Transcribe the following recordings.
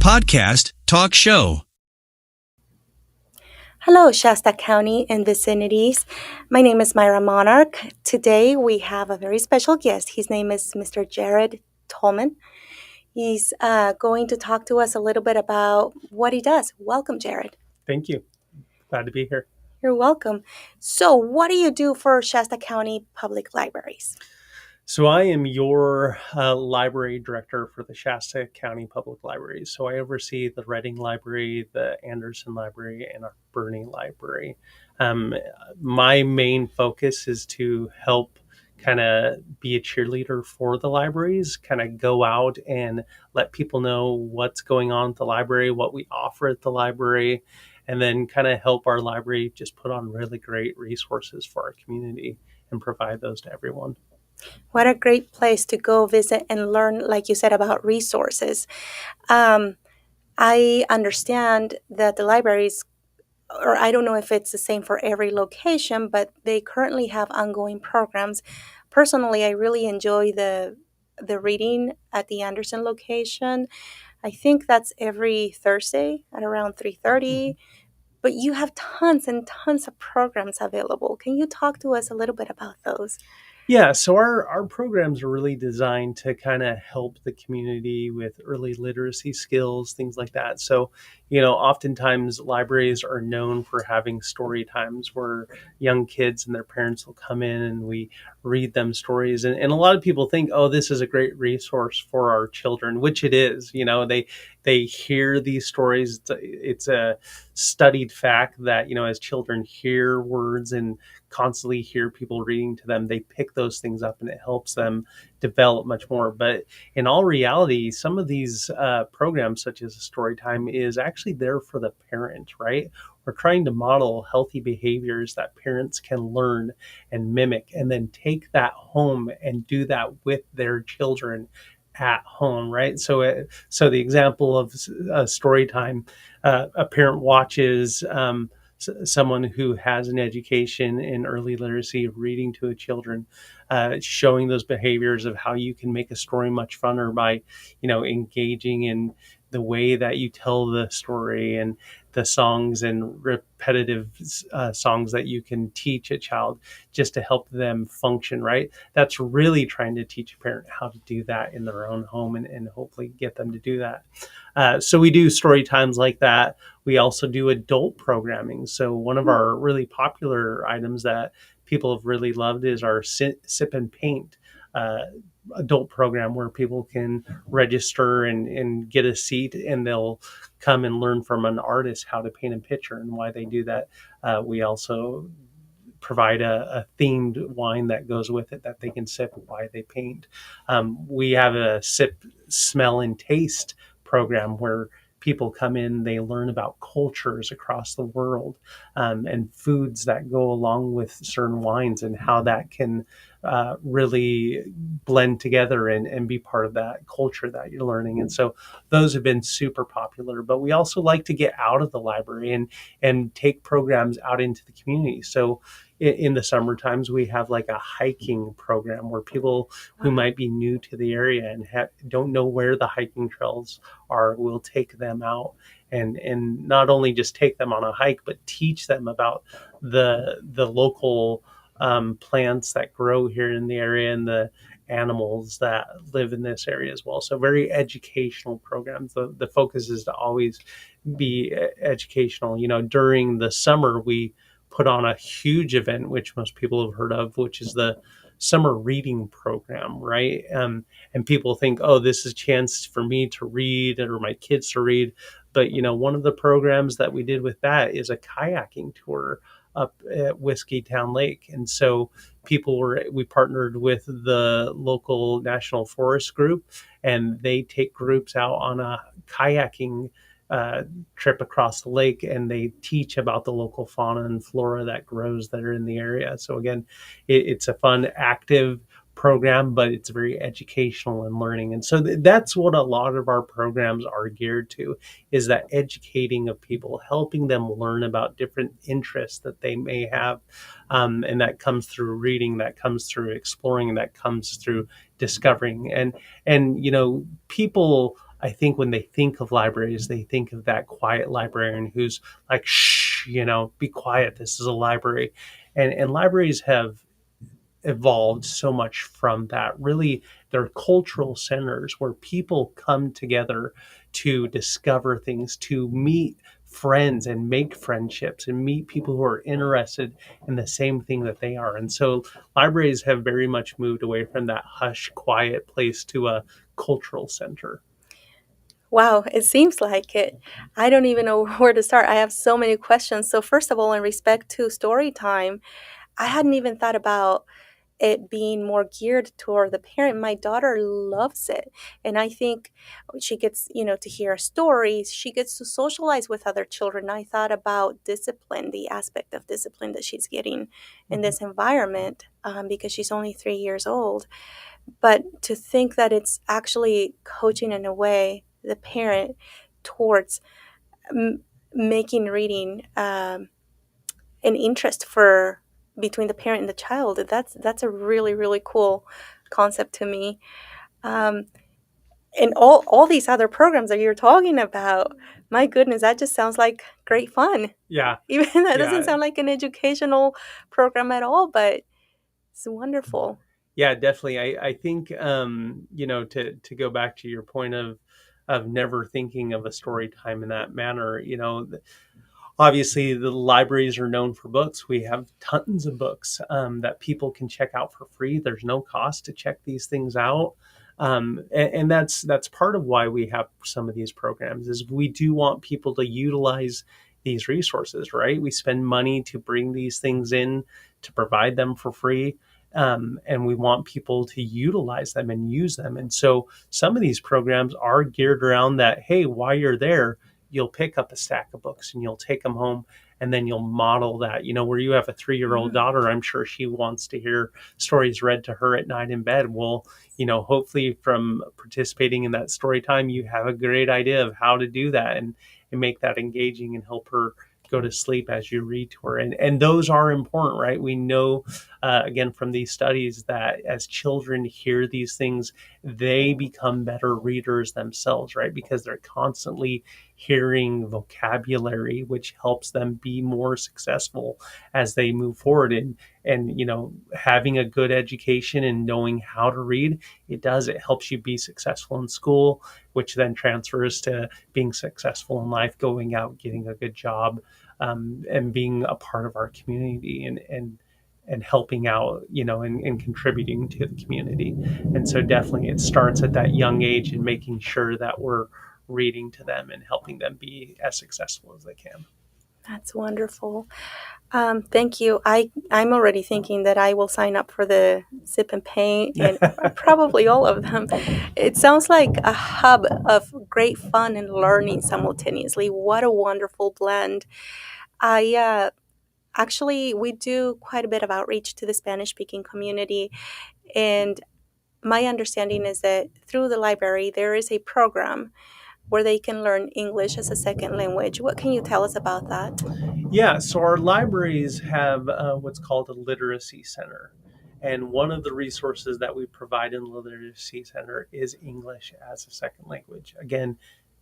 podcast talk show. Hello, Shasta County and vicinities. My name is Mayra Monarch. Today we have a very special guest. His name is Mr. Jared Tolman. He's going to talk to us a little bit about what he does. Welcome, Jared. Thank you. Glad to be here. You're welcome. So, what do you do for Shasta County Public Libraries? So I am your library director for the Shasta County Public Libraries. So I oversee the Reading Library, the Anderson Library, and our Bernie Library. My main focus is to help kind of be a cheerleader for the libraries, kind of go out and let people know what's going on at the library, what we offer at the library, and then kind of help our library just put on really great resources for our community and provide those to everyone. What a great place to go visit and learn, like you said, about resources. I understand that the libraries, or I don't know if it's the same for every location, but they currently have ongoing programs. Personally, I really enjoy the reading at the Anderson location. I think that's every Thursday at around 3:30. But you have tons and tons of programs available. Can you talk to us a little bit about those? Yeah, so our programs are really designed to kind of help the community with early literacy skills, things like that. So, oftentimes libraries are known for having story times where young kids and their parents will come in and we read them stories. And a lot of people think, oh, this is a great resource for our children, which it is. They hear these stories. It's a studied fact that, as children hear words and constantly hear people reading to them, they pick those things up and it helps them develop much more. But in all reality, some of these programs, such as a story time, is actually there for the parent, right? We're trying to model healthy behaviors that parents can learn and mimic, and then take that home and do that with their children at home, right? So the example of a story time, a parent watches someone who has an education in early literacy reading to a children, showing those behaviors of how you can make a story much funner by, engaging in the way that you tell the story and the songs and repetitive songs that you can teach a child just to help them function, right? That's really trying to teach a parent how to do that in their own home and hopefully get them to do that. So we do story times like that. We also do adult programming. So one of our really popular items that people have really loved is our Sip and Paint adult program, where people can register and get a seat, and they'll come and learn from an artist how to paint a picture and why they do that. We also provide a themed wine that goes with it that they can sip while they paint. We have a sip, smell, and taste program where people come in, they learn about cultures across the world, and foods that go along with certain wines and how that can really blend together and be part of that culture that you're learning. And so those have been super popular. But we also like to get out of the library and take programs out into the community. So in the summer times, we have like a hiking program where people who might be new to the area and don't know where the hiking trails are, we'll take them out and not only just take them on a hike, but teach them about the local plants that grow here in the area and the animals that live in this area as well. So very educational programs. The focus is to always be educational. During the summer, we put on a huge event, which most people have heard of, which is the summer reading program, right? And people think, oh, this is a chance for me to read or my kids to read. But, one of the programs that we did with that is a kayaking tour up at Whiskey Town Lake. And so we partnered with the local National Forest group, and they take groups out on a kayaking trip across the lake, and they teach about the local fauna and flora that grows that are in the area. So again, it's a fun, active program, but it's very educational and learning. And so that's what a lot of our programs are geared to, is that educating of people, helping them learn about different interests that they may have. And that comes through reading, that comes through exploring, that comes through discovering. And people I think when they think of libraries, they think of that quiet librarian who's like, shh, be quiet. This is a library. And libraries have evolved so much from that. Really, they're cultural centers where people come together to discover things, to meet friends and make friendships and meet people who are interested in the same thing that they are. And so libraries have very much moved away from that hush, quiet place to a cultural center. Wow, it seems like it. I don't even know where to start. I have so many questions. So, first of all, in respect to story time, I hadn't even thought about it being more geared toward the parent. My daughter loves it. And I think she gets, to hear stories. She gets to socialize with other children. I thought about discipline, the aspect of discipline that she's getting in Mhm. this environment because she's only 3 years old. But to think that it's actually coaching in a way the parent towards m- making reading an interest for between the parent and the child, that's a really really cool concept to me. um, and all these other programs that you're talking about, my goodness, that just sounds like great fun. Yeah, Even that doesn't yeah. sound like an educational program at all, but it's wonderful. Yeah, definitely. I think to go back to your point of never thinking of a story time in that manner, obviously the libraries are known for books. We have tons of books that people can check out for free. There's no cost to check these things out. And that's part of why we have some of these programs is we do want people to utilize these resources, right? We spend money to bring these things in to provide them for free. And we want people to utilize them and use them. And so some of these programs are geared around that. Hey, while you're there, you'll pick up a stack of books and you'll take them home and then you'll model that. Where you have a 3-year-old Mhm. daughter, I'm sure she wants to hear stories read to her at night in bed. Well, hopefully from participating in that story time, you have a great idea of how to do that and make that engaging and help her go to sleep as you read to her. And those are important, right? We know, again, from these studies that as children hear these things, they become better readers themselves, right? Because they're constantly hearing vocabulary, which helps them be more successful as they move forward. And having a good education and knowing how to read, it helps you be successful in school, which then transfers to being successful in life, going out, getting a good job, and being a part of our community and helping out, and contributing to the community. And so definitely it starts at that young age and making sure that we're reading to them and helping them be as successful as they can. That's wonderful. Thank you. I'm already thinking that I will sign up for the Sip and Paint and probably all of them. It sounds like a hub of great fun and learning simultaneously. What a wonderful blend. I actually we do quite a bit of outreach to the Spanish speaking community, and my understanding is that through the library there is a program where they can learn English as a second language. What can you tell us about that? Yeah, so our libraries have what's called a literacy center. And one of the resources that we provide in the literacy center is English as a second language. Again,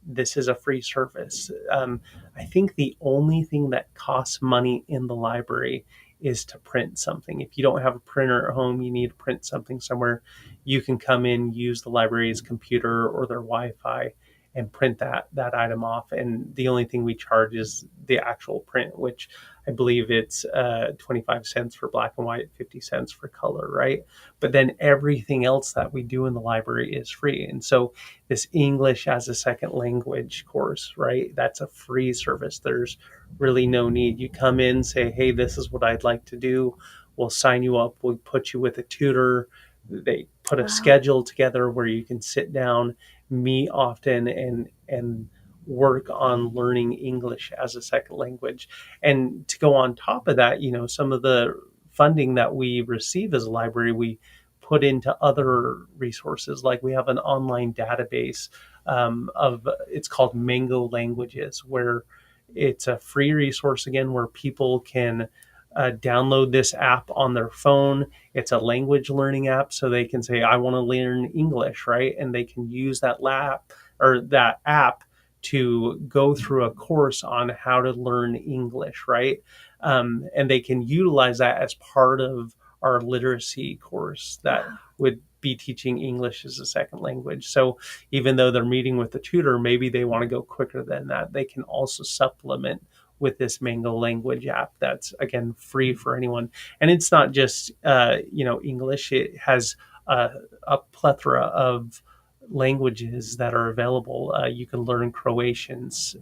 this is a free service. I think the only thing that costs money in the library is to print something. If you don't have a printer at home, you need to print something somewhere, you can come in, use the library's computer or their Wi-Fi and print that item off. And the only thing we charge is the actual print, which I believe it's 25 cents for black and white, 50 cents for color, right? But then everything else that we do in the library is free. And so this English as a second language course, right? That's a free service. There's really no need. You come in, say, hey, this is what I'd like to do. We'll sign you up. We'll put you with a tutor. They put a Wow. schedule together where you can sit down, meet often, and work on learning English as a second language. And to go on top of that, some of the funding that we receive as a library, we put into other resources. Like we have an online database of it's called Mango Languages, where it's a free resource again where people can download this app on their phone. It's a language learning app, so they can say, I want to learn English, right? And they can use that or that app to go through a course on how to learn English, right? And they can utilize that as part of our literacy course that would be teaching English as a second language. So even though they're meeting with the tutor, maybe they want to go quicker than that. They can also supplement with this Mango language app that's, again, free for anyone. And it's not just English. It has a plethora of languages that are available. You can learn Croatians,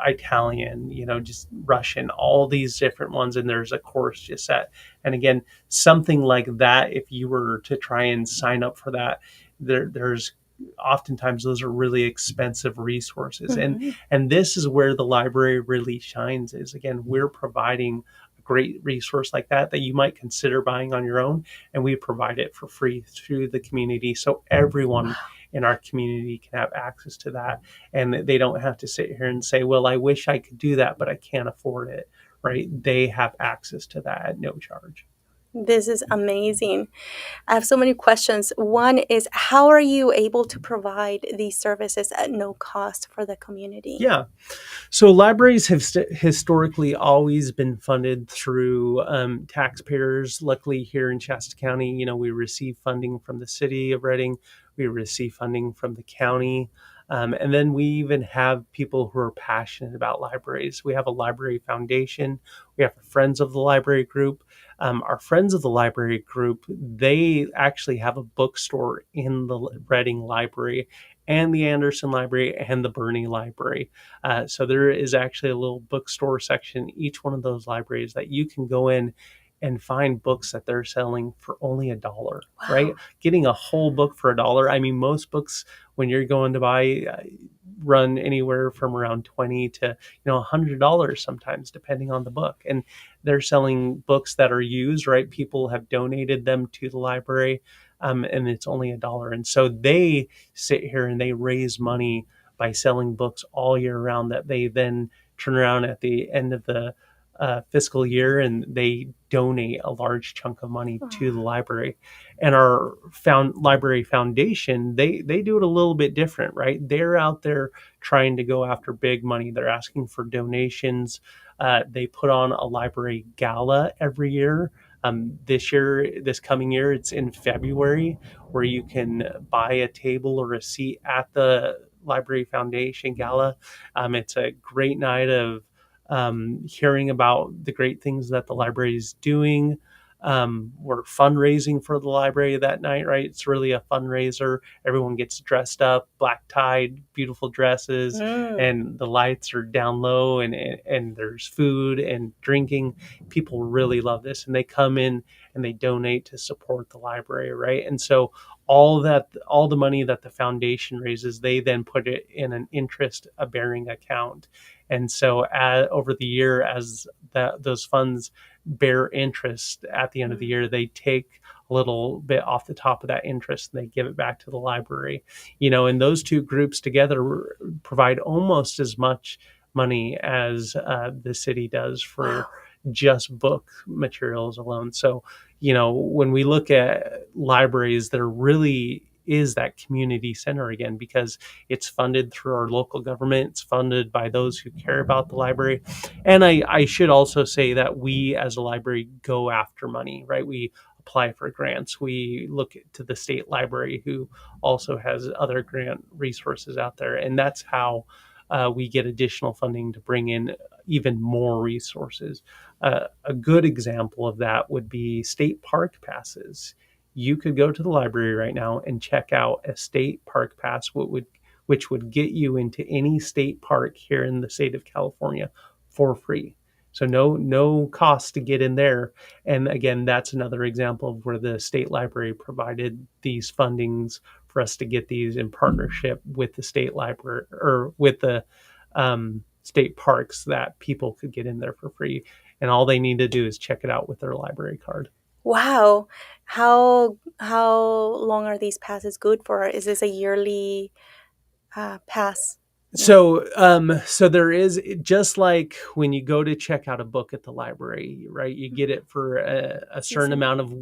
Italian, just Russian, all these different ones. And there's a course just set. And again, something like that, if you were to try and sign up for that, there's oftentimes those are really expensive resources. And this is where the library really shines, is, again, we're providing a great resource like that you might consider buying on your own, and we provide it for free through the community, so everyone in our community can have access to that, and they don't have to sit here and say, well, I wish I could do that, but I can't afford it, right? They have access to that at no charge. This is amazing. I have so many questions. One is, how are you able to provide these services at no cost for the community? Yeah. So libraries have historically always been funded through taxpayers. Luckily, here in Shasta County, we receive funding from the city of Redding. We receive funding from the county. And then we even have people who are passionate about libraries. We have a library foundation. We have a Friends of the Library group. Our Friends of the Library group, they actually have a bookstore in the Redding Library and the Anderson Library and the Burney Library. So there is actually a little bookstore section in each one of those libraries that you can go in and find books that they're selling for only $1, right? Getting a whole book for $1. I mean, most books, when you're going to buy, run anywhere from around $20 to $100 sometimes, depending on the book. And they're selling books that are used, right? People have donated them to the library, and it's only $1. And so they sit here and they raise money by selling books all year round that they then turn around at the end of the fiscal year, and they donate a large chunk of money to the library. And our library foundation, they do it a little bit different, right? They're out there trying to go after big money. They're asking for donations. They put on a library gala every year. This coming year, it's in February, where you can buy a table or a seat at the Library Foundation Gala. It's a great night of hearing about the great things that the library is doing. We're fundraising for the library that night, right? It's really a fundraiser. Everyone gets dressed up, black tied, beautiful dresses, and the lights are down low, and there's food and drinking. People really love this, and they come in and they donate to support the library, right? And so all the money that the foundation raises, they then put it in an interest-bearing account. And so over the year, as those funds bear interest at the end of the year, they take a little bit off the top of that interest and they give it back to the library. And those two groups together provide almost as much money as the city does for just book materials alone. So, when we look at libraries, there really is that community center again, because it's funded through our local government. It's funded by those who care about the library. And I should also say that we as a library go after money, right? We apply for grants. We look to the state library, who also has other grant resources out there. And that's how we get additional funding to bring in even more resources. A good example of that would be state park passes. You could go to the library right now and check out a state park pass, which would get you into any state park here in the state of California for free. So no cost to get in there. And again, that's another example of where the state library provided these fundings for us to get these in partnership with the state library, or with the state parks, that people could get in there for free. And all they need to do is check it out with their library card. Wow. How long are these passes good for? Is this a yearly pass? So there is, just like when you go to check out a book at the library, right? You get it for a certain amount of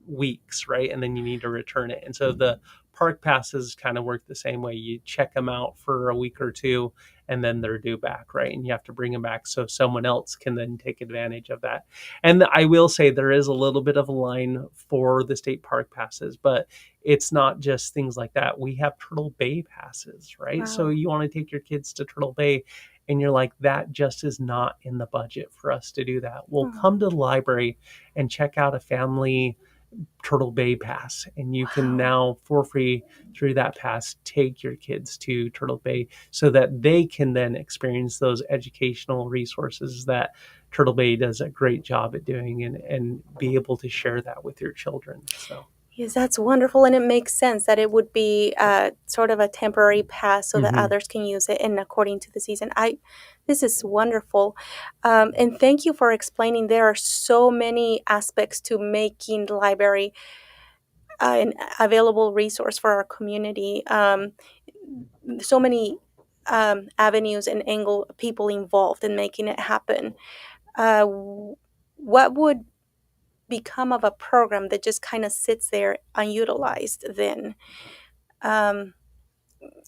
weeks, right? And then you need to return it. And so the park passes kind of work the same way. You check them out for a week or two, and then they're due back, right? And you have to bring them back so someone else can then take advantage of that. And I will say there is a little bit of a line for the state park passes, but it's not just things like that. We have Turtle Bay passes, right? Wow. So you want to take your kids to Turtle Bay, and you're like, that just is not in the budget for us to do that. Well, come to the library and check out a family Turtle Bay pass, and you can now for free through that pass take your kids to Turtle Bay so that they can then experience those educational resources that Turtle Bay does a great job at doing, and be able to share that with your children. So Yes, that's wonderful, and it makes sense that it would be sort of a temporary pass so that others can use it, and according to the season. This is wonderful, and thank you for explaining. There are so many aspects to making the library an available resource for our community. So many avenues and people involved in making it happen. What would become of a program that just kind of sits there unutilized then? I'm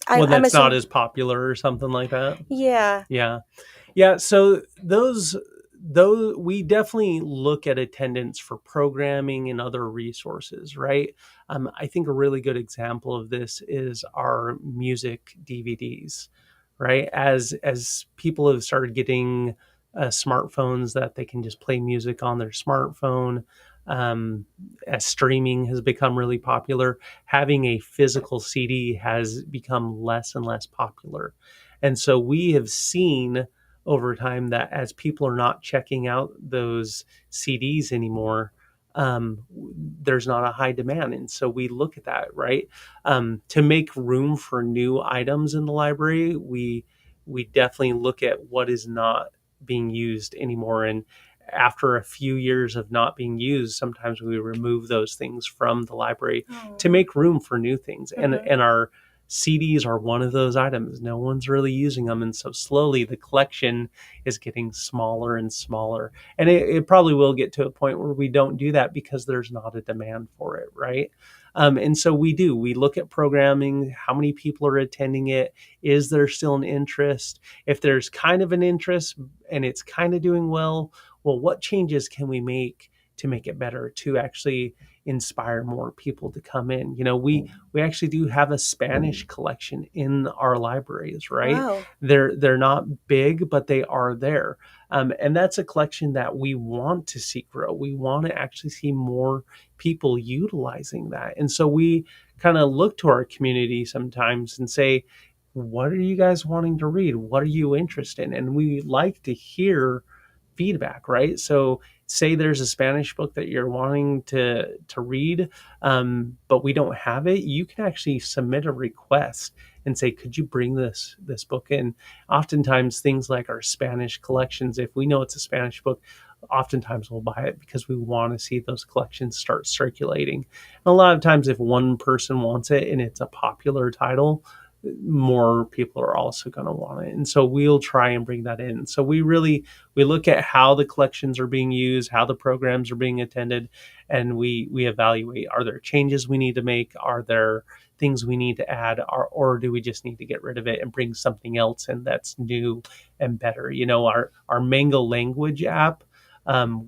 that's not assuming. as popular or something like that. Yeah. Yeah. So those we definitely look at attendance for programming and other resources, right? I think a really good example of this is our music DVDs, right? As people have started getting smartphones that they can just play music on their smartphone, as streaming has become really popular, having a physical CD has become less and less popular. And so we have seen over time that as people are not checking out those CDs anymore, there's not a high demand. And so we look at that, right? To make room for new items in the library, we definitely look at what is not being used anymore. And after a few years of not being used, sometimes we remove those things from the library to make room for new things. And our CDs are one of those items. No one's really using them. And so slowly the collection is getting smaller and smaller. And it probably will get to a point where we don't do that because there's not a demand for it, right? And so we look at programming, how many people are attending it, is there still an interest? If there's kind of an interest and it's kind of doing well, what changes can we make to make it better, to actually inspire more people to come in? We actually do have a Spanish collection in our libraries, right? Wow. They're not big, but they are there. And that's a collection that we want to see grow. We want to actually see more people utilizing that. And so we kind of look to our community sometimes and say, what are you guys wanting to read? What are you interested in? And we like to hear feedback, right? So say there's a Spanish book that you're wanting to read, but we don't have it, you can actually submit a request and say, could you bring this book in? Oftentimes things like our Spanish collections, if we know it's a Spanish book, oftentimes we'll buy it because we want to see those collections start circulating. And a lot of times if one person wants it and it's a popular title, more people are also going to want it. And so we'll try and bring that in. So we look at how the collections are being used, how the programs are being attended, and we evaluate, are there changes we need to make? Are there things we need to add? Or do we just need to get rid of it and bring something else in that's new and better? Our Mango language app,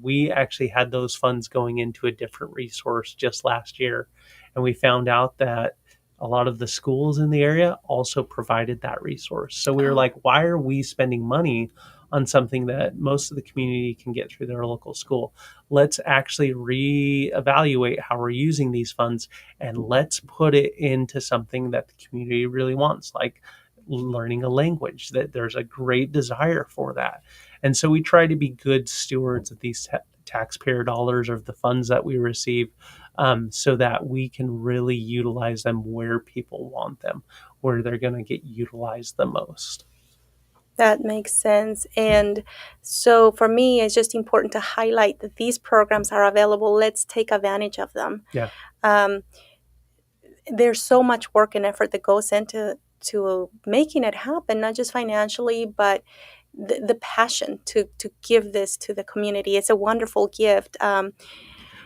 we actually had those funds going into a different resource just last year. And we found out that a lot of the schools in the area also provided that resource. So we were like, why are we spending money on something that most of the community can get through their local school? Let's actually reevaluate how we're using these funds, and let's put it into something that the community really wants, like learning a language, that there's a great desire for that. And so we try to be good stewards of these taxpayer dollars, or the funds that we receive, so that we can really utilize them where people want them, where they're going to get utilized the most. That makes sense. And so for me, it's just important to highlight that these programs are available. Let's take advantage of them. Yeah. There's so much work and effort that goes into making it happen, not just financially, but the passion to give this to the community. It's a wonderful gift.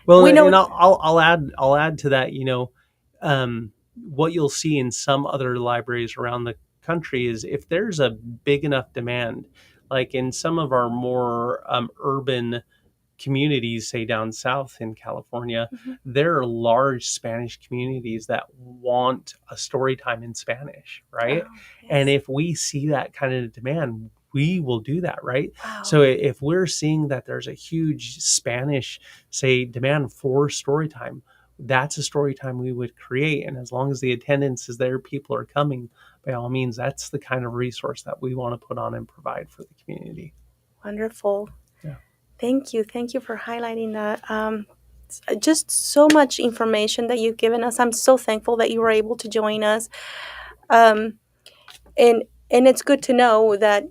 Well, and I'll add to that. what you'll see in some other libraries around the country is if there's a big enough demand, like in some of our more urban communities, say down south in California, Mhm. there are large Spanish communities that want a story time in Spanish, right? Oh, And yes. if we see that kind of demand, we will do that, right? Wow. So if we're seeing that there's a huge Spanish, say, demand for story time, that's a story time we would create. And as long as the attendance is there, people are coming, by all means, that's the kind of resource that we want to put on and provide for the community. Wonderful. Yeah. Thank you. Thank you for highlighting that. Just so much information that you've given us. I'm so thankful that you were able to join us. Um, and and it's good to know that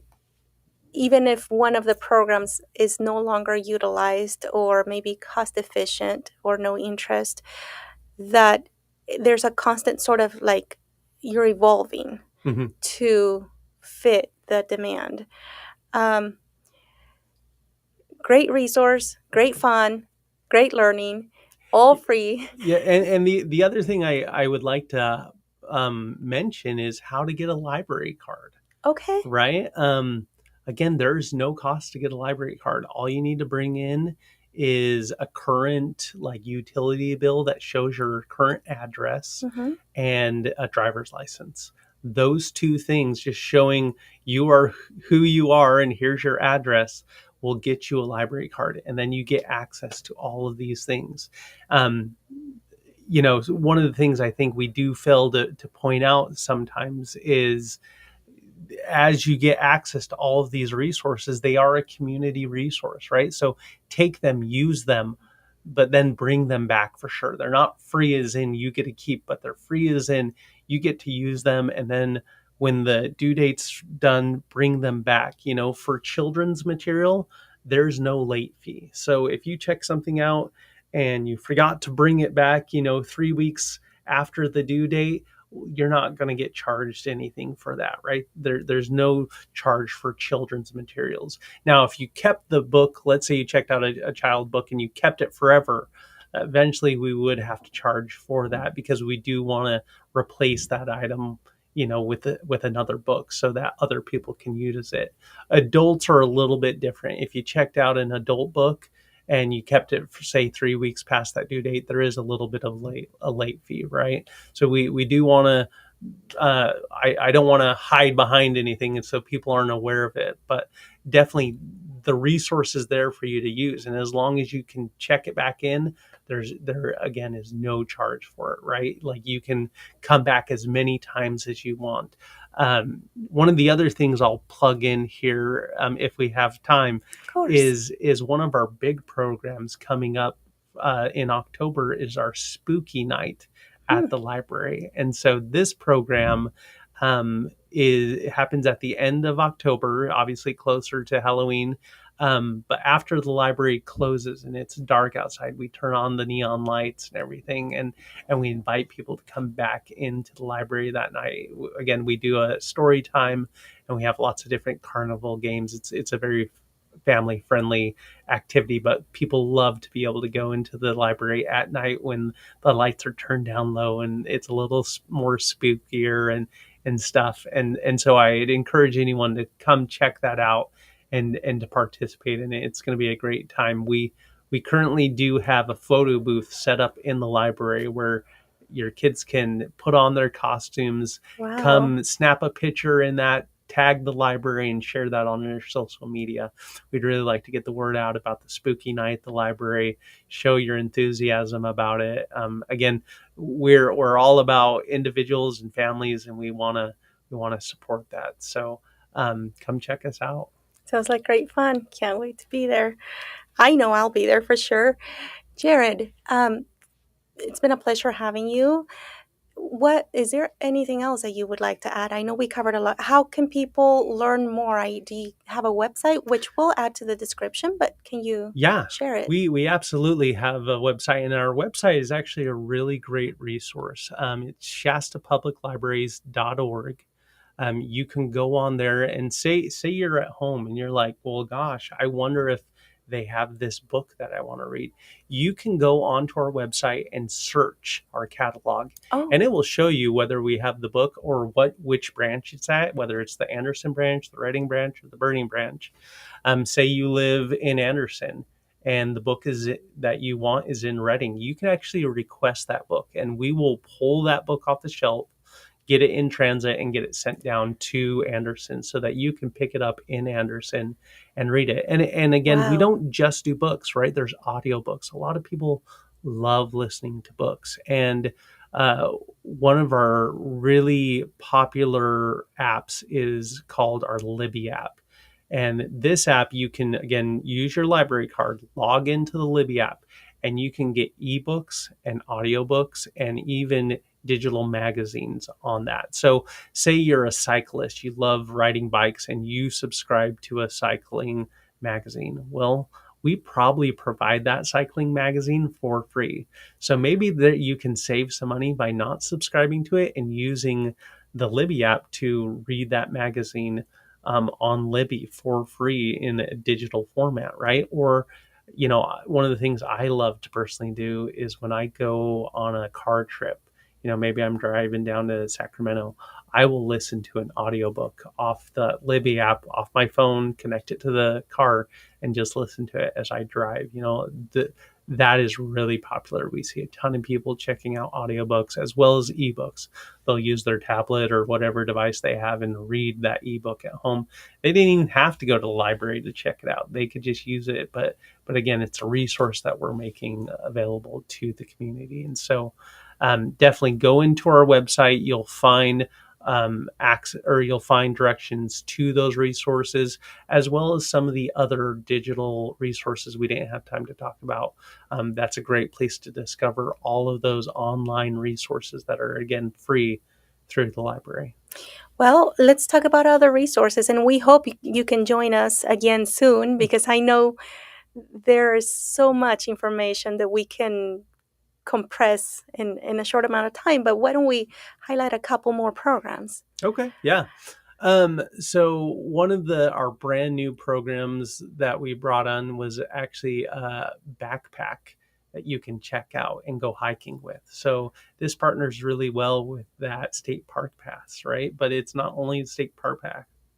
even if one of the programs is no longer utilized or maybe cost efficient or no interest, that there's a constant sort of like you're evolving Mm-hmm. to fit the demand. Um, Great resource, great fun, great learning, all free. Yeah, and the other thing I would like to mention is how to get a library card, Okay. right? Again, there's no cost to get a library card. All you need to bring in is a current like utility bill that shows your current address Mm-hmm. and a driver's license. Those two things, just showing you are who you are and here's your address, will get you a library card, and then you get access to all of these things. Um, one of the things I think we do fail to point out sometimes is as you get access to all of these resources, they are a community resource, right? So take them, use them, but then bring them back for sure. They're not free as in you get to keep, but they're free as in you get to use them. And then when the due date's done, bring them back. For children's material, there's no late fee. So if you check something out and you forgot to bring it back, 3 weeks after the due date, you're not going to get charged anything for that, right? There's no charge for children's materials. Now, if you kept the book, let's say you checked out a child book and you kept it forever, eventually we would have to charge for that because we do want to replace that item, with another book so that other people can use it. Adults are a little bit different. If you checked out an adult book and you kept it for say 3 weeks past that due date, there is a little bit of a late fee, right? So we do want to. I don't want to hide behind anything, and so people aren't aware of it. But definitely, the resource is there for you to use, and as long as you can check it back in, there again is no charge for it, right? Like you can come back as many times as you want. One of the other things I'll plug in here, if we have time, Of course. is one of our big programs coming up in October is our spooky night Hmm. at the library. And so this program happens at the end of October, obviously closer to Halloween. But after the library closes and it's dark outside, we turn on the neon lights and everything, and we invite people to come back into the library that night. Again, we do a story time, and we have lots of different carnival games. It's a very family friendly activity, but people love to be able to go into the library at night when the lights are turned down low and it's a little more spookier and stuff. And so I'd encourage anyone to come check that out and to participate in it. It's going to be a great time. We currently do have a photo booth set up in the library where your kids can put on their costumes, Wow. come snap a picture in that, tag the library, and share that on their social media. We'd really like to get the word out about the spooky night at the library, show your enthusiasm about it. Again, we're all about individuals and families, and we want to support that. So come check us out. Sounds like great fun. Can't wait to be there. I know I'll be there for sure. Jared, it's been a pleasure having you. What is there anything else that you would like to add? I know we covered a lot. How can people learn more? Do you have a website, which we'll add to the description, but can you Yeah, share it? we absolutely have a website, and our website is actually a really great resource. It's shastapubliclibraries.org. You can go on there and say you're at home and you're like, well, gosh, I wonder if they have this book that I want to read. You can go onto our website and search our catalog, Oh, and it will show you whether we have the book or which branch it's at, whether it's the Anderson branch, the Reading branch, or the Burning branch. Say you live in Anderson and the book is that you want is in Reading, you can actually request that book, and we will pull that book off the shelf, get it in transit, and get it sent down to Anderson so that you can pick it up in Anderson and read it. And again, we wow. don't just do books, right? There's audiobooks. A lot of people love listening to books, and one of our really popular apps is called our Libby app. And this app, you can again use your library card, log into the Libby app, and you can get ebooks and audiobooks and even digital magazines on that. So, say you're a cyclist, you love riding bikes, and you subscribe to a cycling magazine. Well, we probably provide that cycling magazine for free. So maybe that you can save some money by not subscribing to it and using the Libby app to read that magazine on Libby for free in a digital format, right? Or, one of the things I love to personally do is when I go on a car trip, maybe I'm driving down to Sacramento, I will listen to an audiobook off the Libby app, off my phone, connect it to the car, and just listen to it as I drive. That is really popular. We see a ton of people checking out audiobooks as well as ebooks. They'll use their tablet or whatever device they have and read that ebook at home. They didn't even have to go to the library to check it out. They could just use it. But again, it's a resource that we're making available to the community. And so definitely go into our website. You'll find access, or you'll find directions to those resources, as well as some of the other digital resources we didn't have time to talk about. That's a great place to discover all of those online resources that are, again, free through the library. Well, let's talk about other resources, and we hope you can join us again soon because I know there is so much information that we can compress in a short amount of time. But why don't we highlight a couple more programs? Okay, yeah. So one of our brand new programs that we brought on was actually a backpack that you can check out and go hiking with. So this partners really well with that state park pass, right? But it's not only state park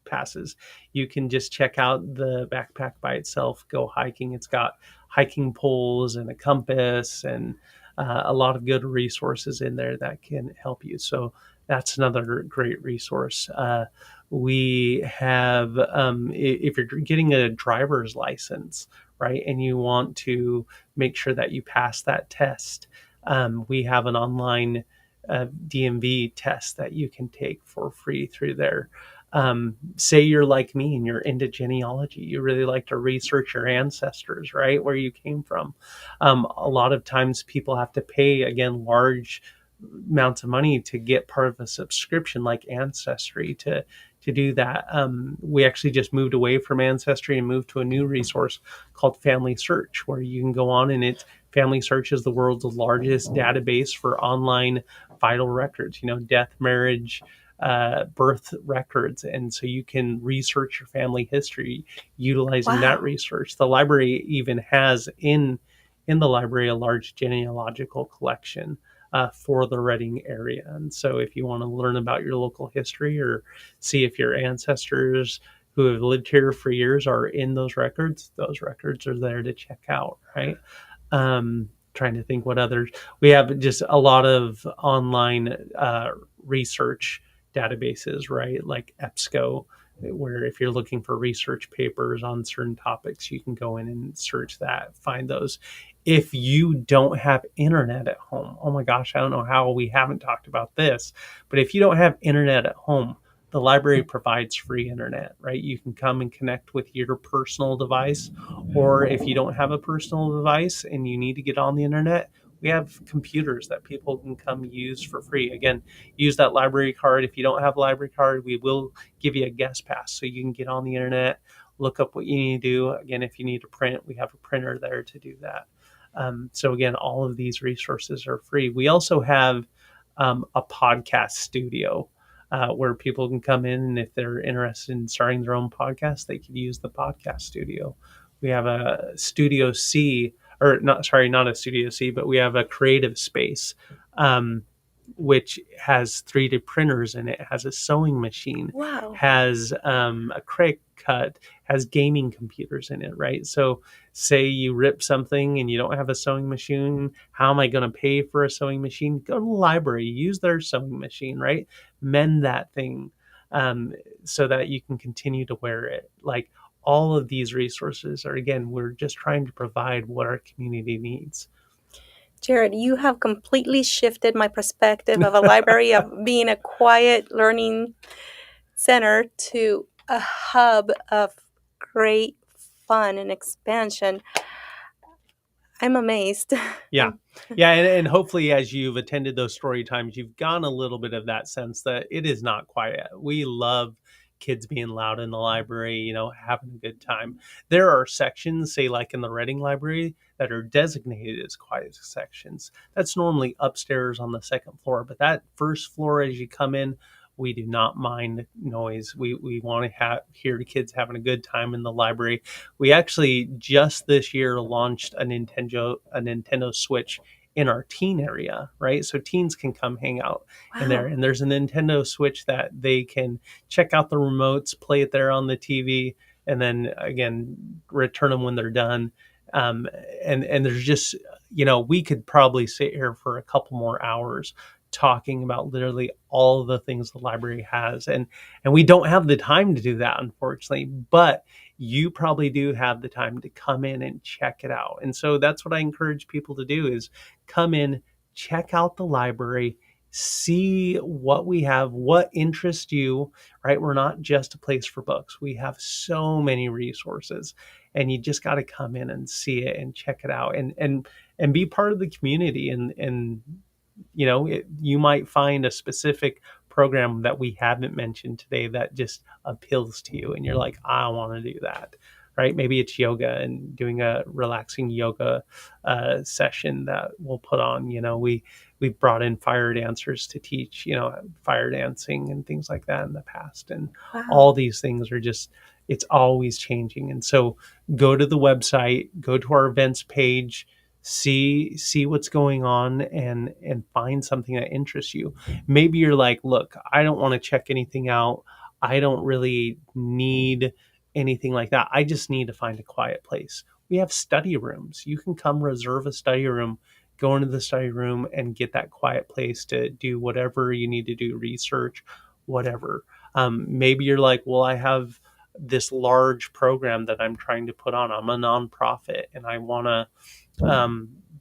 passes. You can just check out the backpack by itself, go hiking. It's got hiking poles and a compass and a lot of good resources in there that can help you. So that's another great resource. We have, if you're getting a driver's license, right, and you want to make sure that you pass that test, we have an online DMV test that you can take for free through there. Say you're like me and you're into genealogy, you really like to research your ancestors, right, where you came from. A lot of times people have to pay, again, large amounts of money to get part of a subscription like Ancestry to do that. We actually just moved away from Ancestry and moved to a new resource called Family Search, where you can go on, and it's Family Search is the world's largest database for online vital records, death, marriage, birth records. And so you can research your family history utilizing that Wow. research. The library even has in the library a large genealogical collection for the Reading area. And so if you want to learn about your local history or see if your ancestors who have lived here for years are in those records are there to check out, right? Trying to think what others. We have just a lot of online research databases, right? Like EBSCO, where if you're looking for research papers on certain topics, you can go in and search that, find those. If you don't have internet at home, oh my gosh, I don't know how we haven't talked about this, but if you don't have internet at home, the library provides free internet, right? You can come and connect with your personal device, or if you don't have a personal device and you need to get on the internet, we have computers that people can come use for free. Again, use that library card. If you don't have a library card, we will give you a guest pass so you can get on the internet, look up what you need to do. Again, if you need to print, we have a printer there to do that. So again, all of these resources are free. We also have a podcast studio where people can come in, and if they're interested in starting their own podcast, they could use the podcast studio. We have a Studio C, or not, sorry, not a Studio C, but we have a creative space, um, which has 3D printers in it, has a sewing machine, Wow. has a Craig cut, has gaming computers in it, right? So say you rip something and you don't have a sewing machine, how am I going to pay for a sewing machine? Go to the library, use their sewing machine, right? Mend that thing, so that you can continue to wear it. Like, all of these resources are, again, we're just trying to provide what our community needs. Jared, you have completely shifted my perspective of a library of being a quiet learning center to a hub of great fun and expansion. I'm amazed. Yeah. Yeah. And hopefully, as you've attended those story times, you've gotten a little bit of that sense that it is not quiet. We love kids being loud in the library, having a good time. There are sections, say, like in the Reading Library, that are designated as quiet sections. That's normally upstairs on the second floor. But that first floor, as you come in, we do not mind noise. We want to hear the kids having a good time in the library. We actually just this year launched a Nintendo Switch in our teen area, right? So teens can come hang out in there. Wow. And there's a Nintendo Switch that they can check out the remotes, play it there on the TV, and then again return them when they're done. Um, and there's just, we could probably sit here for a couple more hours talking about literally all of the things the library has, and we don't have the time to do that, unfortunately, but you probably do have the time to come in and check it out. And so that's what I encourage people to do, is come in, check out the library, see what we have, what interests you, right? We're not just a place for books. We have so many resources, and you just got to come in and see it and check it out, and be part of the community. And you might find a specific program that we haven't mentioned today that just appeals to you, and you're like, I want to do that, right? Maybe it's yoga and doing a relaxing yoga session that we'll put on. We've brought in fire dancers to teach fire dancing and things like that in the past, and Wow. all these things are just, it's always changing. And so go to the website, go to our events page, see what's going on, and find something that interests you. Maybe you're like, look, I don't want to check anything out, I don't really need anything like that, I just need to find a quiet place. We have study rooms. You can come reserve a study room, go into the study room and get that quiet place to do whatever you need to do, research, whatever. Maybe you're like, well, I have this large program that I'm trying to put on, I'm a nonprofit, and I want to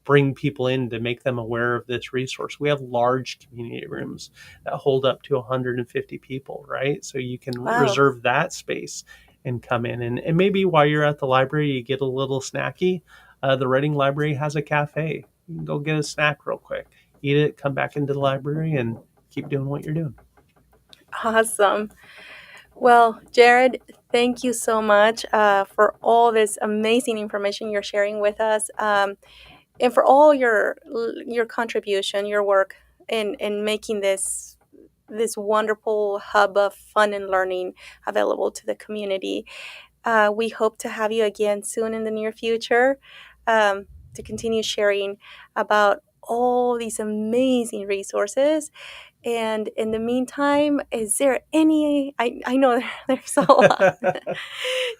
bring people in to make them aware of this resource. We have large community rooms that hold up to 150 people, right? So you can Wow. reserve that space and come in. And maybe while you're at the library, you get a little snacky. The Reading Library has a cafe. You can go get a snack real quick, eat it, come back into the library, and keep doing what you're doing. Awesome. Well, Jared, thank you so much for all this amazing information you're sharing with us, and for all your contribution, your work in making this wonderful hub of fun and learning available to the community. We hope to have you again soon in the near future, to continue sharing about all these amazing resources. And in the meantime, is there I know there's a lot,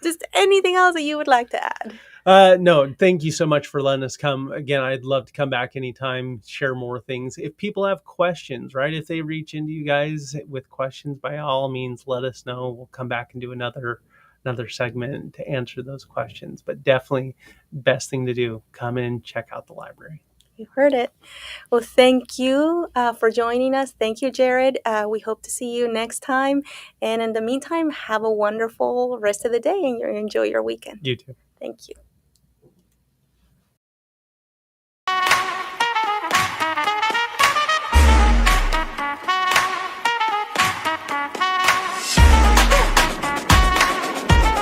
just anything else that you would like to add? No, thank you so much for letting us come. Again, I'd love to come back anytime, share more things. If people have questions, right? If they reach into you guys with questions, by all means, let us know. We'll come back and do another segment to answer those questions. But definitely, best thing to do, come in, check out the library. You heard it. Well, thank you for joining us. Thank you, Jared. We hope to see you next time. And in the meantime, have a wonderful rest of the day and enjoy your weekend. You too. Thank you.